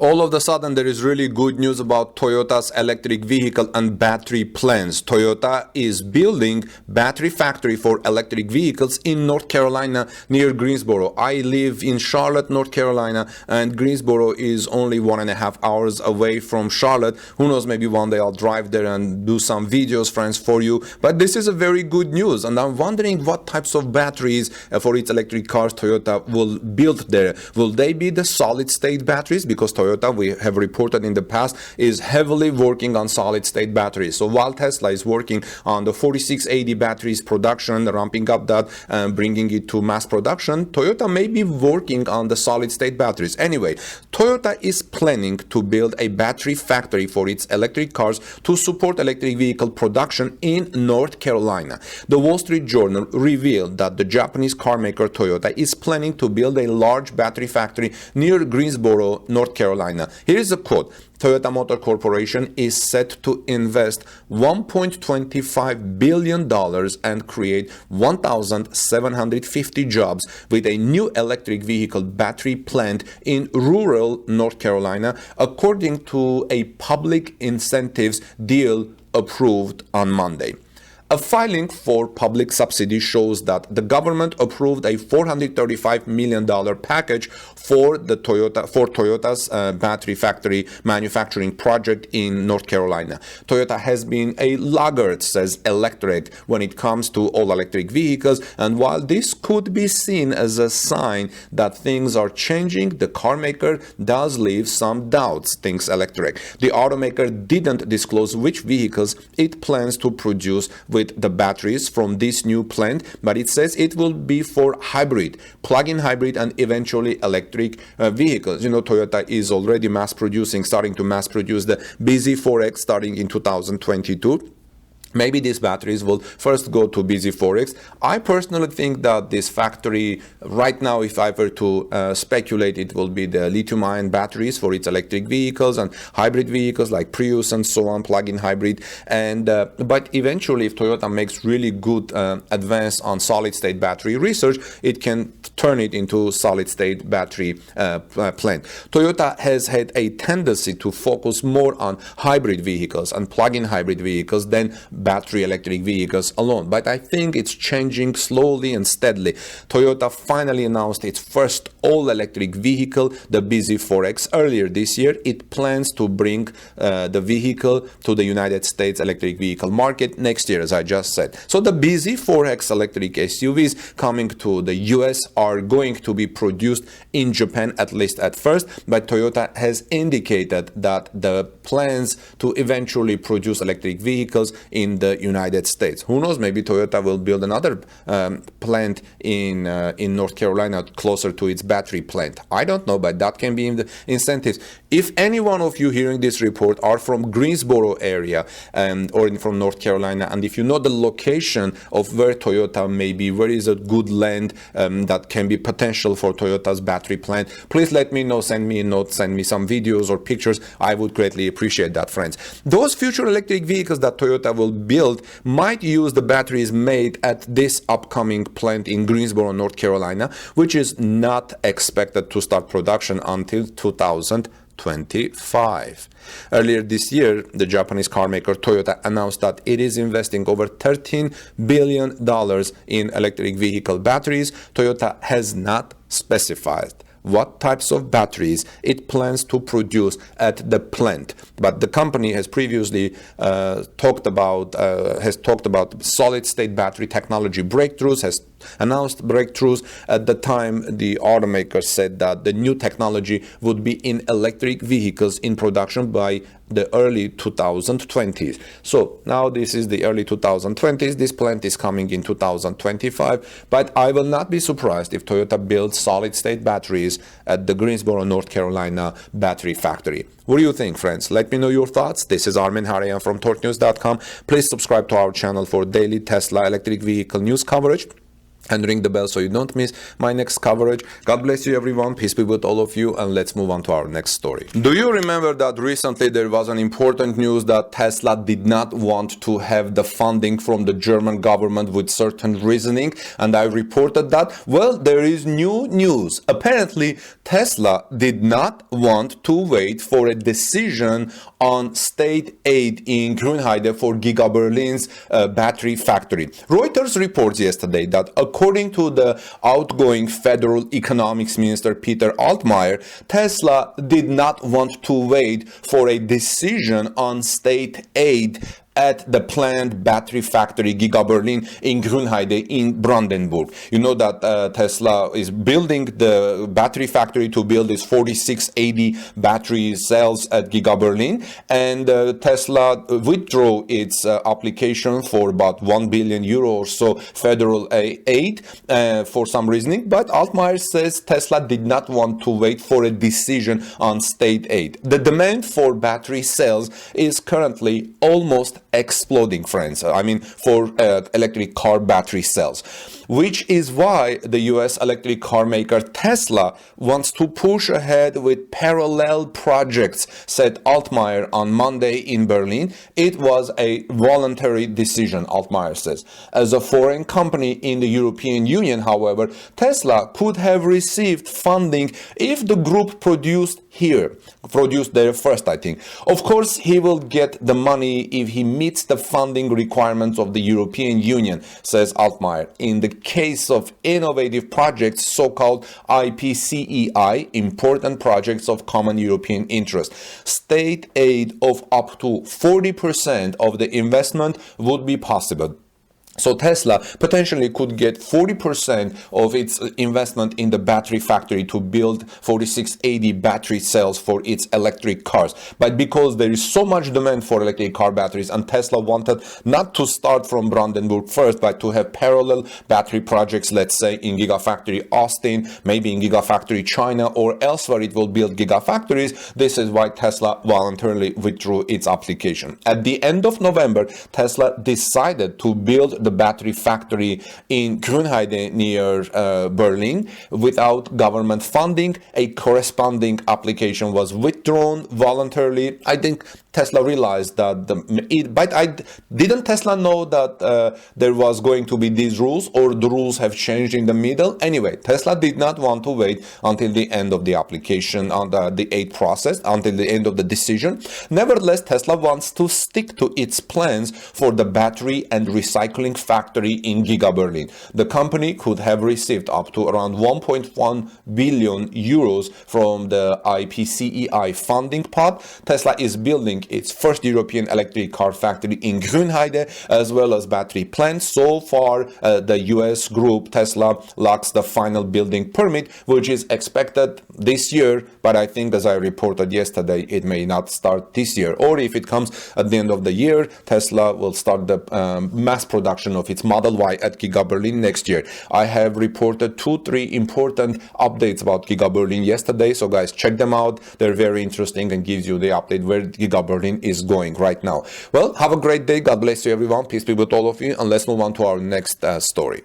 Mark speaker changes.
Speaker 1: All of a sudden, there is really good news about Toyota's electric vehicle and battery plans. Toyota is building battery factory for electric vehicles in North Carolina near Greensboro. I live in Charlotte, North Carolina, and Greensboro is only 1.5 hours away from Charlotte. Who knows, maybe one day I'll drive there and do some videos, friends, for you. But this is a very good news, and I'm wondering what types of batteries for its electric cars Toyota will build there. Will they be the solid-state batteries? Because Toyota, we have reported in the past, is heavily working on solid-state batteries. So while Tesla is working on the 4680 batteries production, ramping up that and bringing it to mass production, Toyota may be working on the solid-state batteries. Anyway, Toyota is planning to build a battery factory for its electric cars to support electric vehicle production in North Carolina. The Wall Street Journal revealed that the Japanese car maker Toyota is planning to build a large battery factory near Greensboro, North Carolina. Here is a quote. Toyota Motor Corporation is set to invest $1.25 billion and create 1,750 jobs with a new electric vehicle battery plant in rural North Carolina, according to a public incentives deal approved on Monday. A filing for public subsidy shows that the government approved a $435 million package for Toyota's battery factory manufacturing project in North Carolina. Toyota has been a laggard, says Electrek, when it comes to all-electric vehicles, and while this could be seen as a sign that things are changing, the car maker does leave some doubts, thinks Electrek. The automaker didn't disclose which vehicles it plans to produce with the batteries from this new plant, but it says it will be for hybrid, plug-in hybrid, and eventually electric vehicles. You know, Toyota is already starting to mass produce the BZ4X starting in 2022. Maybe these batteries will first go to BZ4X. I personally think that this factory, right now, if I were to speculate, it will be the lithium-ion batteries for its electric vehicles and hybrid vehicles like Prius and so on, plug-in hybrid. And but eventually, if Toyota makes really good advance on solid-state battery research, it can turn it into solid-state battery plant. Toyota has had a tendency to focus more on hybrid vehicles and plug-in hybrid vehicles than battery electric vehicles alone, but I think it's changing slowly and steadily. Toyota finally announced its first all-electric vehicle, the BZ4X, earlier this year. It plans to bring the vehicle to the United States electric vehicle market next year, as I just said. So the BZ4X electric SUVs coming to the US are going to be produced in Japan, at least at first, but Toyota has indicated that the plans to eventually produce electric vehicles in the United States. Who knows, maybe Toyota will build another plant in North Carolina closer to its battery plant. I don't know, but that can be in the incentives. If any one of you hearing this report are from Greensboro area or from North Carolina, and if you know the location of where Toyota may be, where is a good land that can be potential for Toyota's battery plant, please let me know, send me a note, send me some videos or pictures. I would greatly appreciate that, friends. Those future electric vehicles that Toyota will build might use the batteries made at this upcoming plant in Greensboro, North Carolina, which is not expected to start production until 2025. Earlier this year, the Japanese car maker Toyota announced that it is investing over $13 billion in electric vehicle batteries. Toyota has not specified what types of batteries it plans to produce at the plant, but the company has previously talked about solid-state battery technology breakthroughs, has announced breakthroughs. At the time, the automaker said that the new technology would be in electric vehicles in production by the early 2020s. So now this is the early 2020s. This plant is coming in 2025, but I will not be surprised if Toyota builds solid-state batteries at the Greensboro, North Carolina battery factory. What do you think, friends? Let me know your thoughts. This is Armin Harayan from TorqueNews.com. Please subscribe to our channel for daily Tesla electric vehicle news coverage. and ring the bell so you don't miss my next coverage. God bless you, everyone. Peace be with all of you, and let's move on to our next story. Do you remember that recently there was an important news that Tesla did not want to have the funding from the German government with certain reasoning, and I reported that? Well, there is new news. Apparently, Tesla did not want to wait for a decision on state aid in Grünheide for Giga Berlin's battery factory. Reuters reports yesterday that according to the outgoing federal economics minister Peter Altmaier, Tesla did not want to wait for a decision on state aid at the planned battery factory Giga Berlin in Grünheide in Brandenburg. You know that Tesla is building the battery factory to build its 4680 battery cells at Giga Berlin, and Tesla withdrew its application for about 1 billion euro or so federal aid for some reasoning, but Altmaier says Tesla did not want to wait for a decision on state aid. The demand for battery cells is currently almost exploding, friends. I mean, for electric car battery cells, which is why the US electric car maker Tesla wants to push ahead with parallel projects, said Altmaier on Monday in Berlin. It was a voluntary decision, Altmaier says. As a foreign company in the European Union, however, Tesla could have received funding if the group produced there first, I think. Of course, he will get the money if he meets the funding requirements of the European Union, says Altmaier. In the case of innovative projects, so-called IPCEI, important projects of common European interest, state aid of up to 40% of the investment would be possible. So Tesla potentially could get 40% of its investment in the battery factory to build 4680 battery cells for its electric cars. But because there is so much demand for electric car batteries, and Tesla wanted not to start from Brandenburg first, but to have parallel battery projects, let's say in Gigafactory Austin, maybe in Gigafactory China, or elsewhere it will build gigafactories. This is why Tesla voluntarily withdrew its application. At the end of November, Tesla decided to build the battery factory in Grünheide near Berlin without government funding. A corresponding application was withdrawn voluntarily. I think Tesla realized that didn't Tesla know that there was going to be these rules, or the rules have changed in the middle? Anyway, Tesla did not want to wait until the end of the application on the aid process, until the end of the decision. Nevertheless, Tesla wants to stick to its plans for the battery and recycling factory in Giga Berlin. The company could have received up to around 1.1 billion euros from the IPCEI funding pot. Tesla is building its first European electric car factory in Grünheide, as well as battery plants. So far, the US group Tesla lacks the final building permit, which is expected this year, but I think, as I reported yesterday, it may not start this year. Or if it comes at the end of the year, Tesla will start the mass production of its Model Y at Giga Berlin next year. I have reported 2-3 important updates about Giga Berlin yesterday, so guys, check them out. They're very interesting and gives you the update where Giga Berlin is going right now. Well, have a great day. God bless you, everyone. Peace be with all of you, and let's move on to our next story.